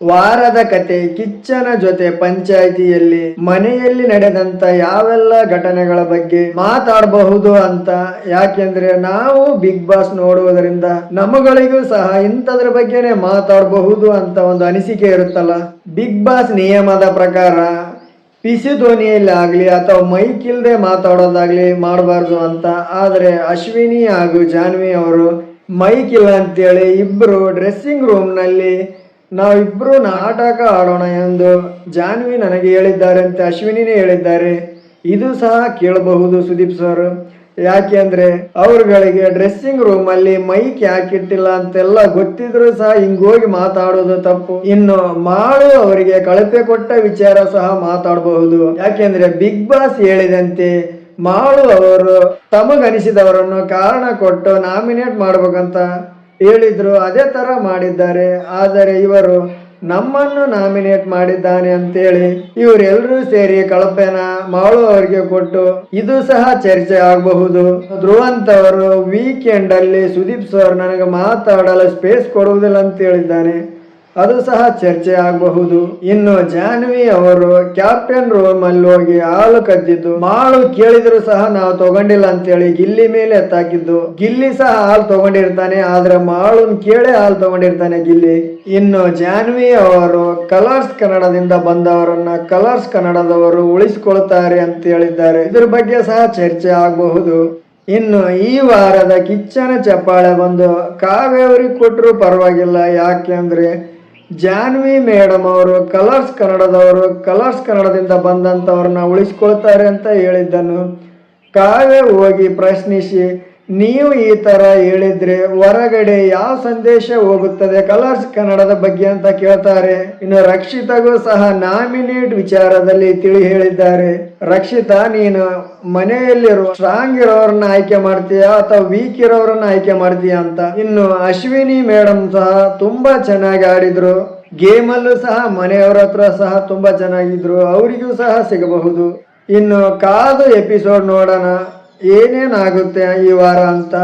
ವಾರದ ಕತೆ ಕಿಚ್ಚನ ಜೊತೆ ಪಂಚಾಯಿತಿಯಲ್ಲಿ ಮನೆಯಲ್ಲಿ ನಡೆದಂತ ಯಾವೆಲ್ಲ ಘಟನೆಗಳ ಬಗ್ಗೆ ಮಾತಾಡಬಹುದು ಅಂತ. ಯಾಕೆಂದ್ರೆ ನಾವು ಬಿಗ್ ಬಾಸ್ ನೋಡುವುದರಿಂದ ನಮಗಳಿಗೂ ಸಹ ಇಂಥದ್ರ ಬಗ್ಗೆನೆ ಮಾತಾಡಬಹುದು ಅಂತ ಒಂದು ಅನಿಸಿಕೆ ಇರುತ್ತಲ್ಲ. ಬಿಗ್ ಬಾಸ್ ನಿಯಮದ ಪ್ರಕಾರ ಪಿಸಿ ಧ್ವನಿಯಲ್ಲಿ ಆಗ್ಲಿ ಅಥವಾ ಮೈಕ್ ಇಲ್ದೆ ಮಾತಾಡೋದಾಗ್ಲಿ ಮಾಡಬಾರ್ದು ಅಂತ. ಆದ್ರೆ ಅಶ್ವಿನಿ ಹಾಗೂ ಜಾನ್ವಿ ಅವರು ಮೈಕ್ ಇಲ್ಲ ಅಂತೇಳಿ ಇಬ್ರು ಡ್ರೆಸ್ಸಿಂಗ್ ರೂಮ್ ನಲ್ಲಿ ನಾವಿಬ್ರು ನಾಟಕ ಆಡೋಣ ಎಂದು ಜಾನ್ವಿ ನನಗೆ ಹೇಳಿದ್ದಾರೆ ಅಂತ ಅಶ್ವಿನಿನೇ ಹೇಳಿದ್ದಾರೆ. ಇದು ಸಹ ಕೇಳಬಹುದು ಸುದೀಪ್ ಸರ್. ಯಾಕೆ ಅಂದ್ರೆ ಅವ್ರಗಳಿಗೆ ಡ್ರೆಸ್ಸಿಂಗ್ ರೂಮ್ ಅಲ್ಲಿ ಮೈಕ್ ಯಾಕಿಟ್ಟಿಲ್ಲ ಅಂತೆಲ್ಲ ಗೊತ್ತಿದ್ರು ಸಹ ಹಿಂಗೋಗಿ ಮಾತಾಡೋದು ತಪ್ಪು. ಇನ್ನು ಮಾಡು ಅವರಿಗೆ ಕಳಪೆ ಕೊಟ್ಟ ವಿಚಾರ ಸಹ ಮಾತಾಡಬಹುದು. ಯಾಕೆಂದ್ರೆ ಬಿಗ್ ಬಾಸ್ ಹೇಳಿದಂತೆ ಮಾಡು ಅವರು ತಮಗನಿಸಿದವರನ್ನು ಕಾರಣ ಕೊಟ್ಟು ನಾಮಿನೇಟ್ ಮಾಡ್ಬೇಕಂತ ಹೇಳಿದ್ರು, ಅದೇ ತರ ಮಾಡಿದ್ದಾರೆ. ಆದರೆ ಇವರು ನಮ್ಮನ್ನು ನಾಮಿನೇಟ್ ಮಾಡಿದ್ದಾನೆ ಅಂತೇಳಿ ಇವರೆಲ್ಲರೂ ಸೇರಿ ಕಳಪೆನ ಮಾಳು ಅವರಿಗೆ ಕೊಟ್ಟು ಇದು ಸಹ ಚರ್ಚೆ ಆಗಬಹುದು. ಧ್ರುವಂತ್ ಅವರು ವೀಕೆಂಡ್ ಅಲ್ಲಿ ಸುದೀಪ್ ಸರ್ ನನಗೆ ಮಾತಾಡಲು ಸ್ಪೇಸ್ ಕೊಡುವುದಿಲ್ಲ ಅಂತ ಹೇಳಿದ್ದಾನೆ, ಅದು ಸಹ ಚರ್ಚೆ ಆಗಬಹುದು. ಇನ್ನು ಜಾನ್ವಿ ಅವರು ಕ್ಯಾಪ್ಟನ್ ರೂಮ್ ಅಲ್ಲಿ ಹೋಗಿ ಹಾಲು ಕದ್ದಿದ್ದು ಮಾಳು ಕೇಳಿದ್ರು ಸಹ ನಾವು ತಗೊಂಡಿಲ್ಲ ಅಂತೇಳಿ ಗಿಲ್ಲಿ ಮೇಲೆ ಎತ್ತಾಕಿದ್ದು. ಗಿಲ್ಲಿ ಸಹ ಹಾಲು ತಗೊಂಡಿರ್ತಾನೆ, ಆದ್ರೆ ಮಾಳುನ್ ಕೇಳಿ ಹಾಲು ತಗೊಂಡಿರ್ತಾನೆ ಗಿಲ್ಲಿ. ಇನ್ನು ಜಾನ್ವಿ ಅವರು ಕಲರ್ಸ್ ಕನ್ನಡದಿಂದ ಬಂದವರನ್ನ ಕಲರ್ಸ್ ಕನ್ನಡದವರು ಉಳಿಸಿಕೊಳ್ತಾರೆ ಅಂತ ಹೇಳಿದ್ದಾರೆ, ಇದ್ರ ಬಗ್ಗೆ ಸಹ ಚರ್ಚೆ ಆಗಬಹುದು. ಇನ್ನು ಈ ವಾರದ ಕಿಚ್ಚನ ಚಪ್ಪಾಳೆ ಬಂದು ಕಾವ್ಯವ್ರಿಗೆ ಕೊಟ್ಟರು ಪರವಾಗಿಲ್ಲ. ಯಾಕೆ ಅಂದ್ರೆ ಜಾನ್ವಿ ಮೇಡಮ್ ಅವರು ಕಲರ್ಸ್ ಕನ್ನಡದವರು ಕಲರ್ಸ್ ಕನ್ನಡದಿಂದ ಬಂದಂತವ್ರನ್ನ ಉಳಿಸ್ಕೊಳ್ತಾರೆ ಅಂತ ಹೇಳಿದ್ದನ್ನು ಕಾವ್ಯ ಹೋಗಿ ಪ್ರಶ್ನಿಸಿ ನೀವು ಈ ತರ ಹೇಳಿದ್ರೆ ಹೊರಗಡೆ ಯಾವ ಸಂದೇಶ ಹೋಗುತ್ತದೆ ಕಲರ್ಸ್ ಕನ್ನಡದ ಬಗ್ಗೆ ಅಂತ ಕೇಳ್ತಾರೆ. ಇನ್ನು ರಕ್ಷಿತಾಗೂ ಸಹ ನಾಮಿನೇಟ್ ವಿಚಾರದಲ್ಲಿ ತಿಳಿ ಹೇಳಿದ್ದಾರೆ. ರಕ್ಷಿತಾ, ನೀನು ಮನೆಯಲ್ಲಿರುವ ಸ್ಟ್ರಾಂಗ್ ಇರೋರನ್ನ ಆಯ್ಕೆ ಮಾಡ್ತೀಯಾ ಅಥವಾ ವೀಕ್ ಇರೋರನ್ನ ಆಯ್ಕೆ ಮಾಡ್ತೀಯಾ ಅಂತ. ಇನ್ನು ಅಶ್ವಿನಿ ಮೇಡಮ್ ಸಹ ತುಂಬಾ ಚೆನ್ನಾಗಿ ಆಡಿದ್ರು. ಗೇಮಲ್ಲೂ ಸಹ ಮನೆಯವರ ಹತ್ರ ಸಹ ತುಂಬಾ ಚೆನ್ನಾಗಿದ್ರು, ಅವರಿಗೂ ಸಹ ಸಿಗಬಹುದು. ಇನ್ನು ಕಾದು ಎಪಿಸೋಡ್ ನೋಡೋಣ ಏನೇನಾಗುತ್ತೆ ಈ ವಾರ ಅಂತ.